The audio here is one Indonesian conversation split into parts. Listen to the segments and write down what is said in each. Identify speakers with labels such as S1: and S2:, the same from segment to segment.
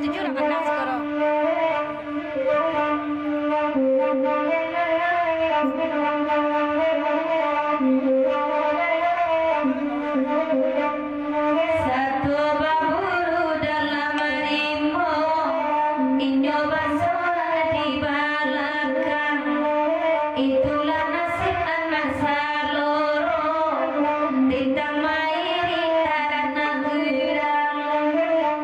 S1: jujur anak segoro.
S2: Satu baburu dalam rimbo, inyo basura di belakang. Itulah nasib anak saloro, ditamai di karena gerang.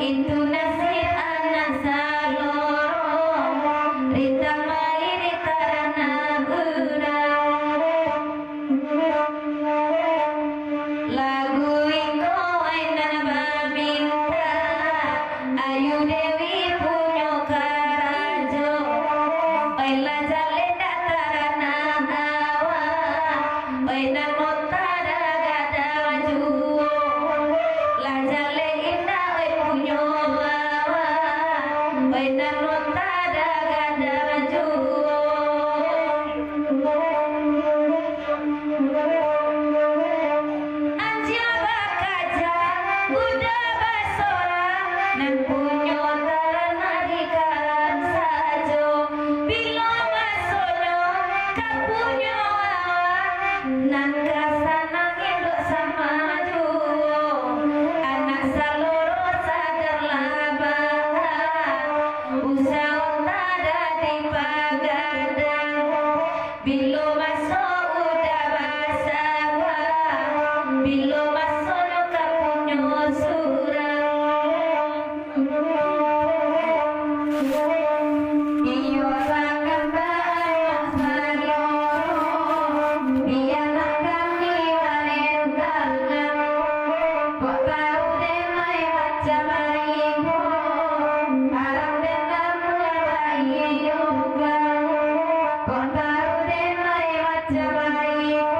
S2: Itu nasib anak saloro, ditamai di karena gerang. Lagu iko enak babinta, Ayu Dewi punyo karajo. Oila jale datarana hawa, oina motara gada juo. La jale indah oi punyo hawa, oina motara gada juo. Anjia bakaja udah basora nan punyo tarana di karan sajo bilo masonyo kapunyo awa nan kasana ngedok sama juo anak saloro sadar labah usah tada di pagadang bilo masuk udah basawa bilo masuk kapunyo surang iyo sangat banyak saloro bianak kami walentangan kok tahu deh mai macam ibu harap dengan mulai juga kok tahu deh mai macam ibu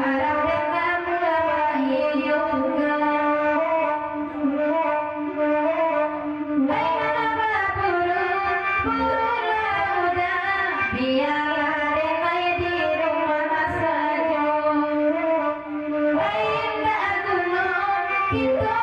S2: harap dengan mulai juga. Baiklah buru lauda, biarlah damai di rumah saja. Baiklah gunung kita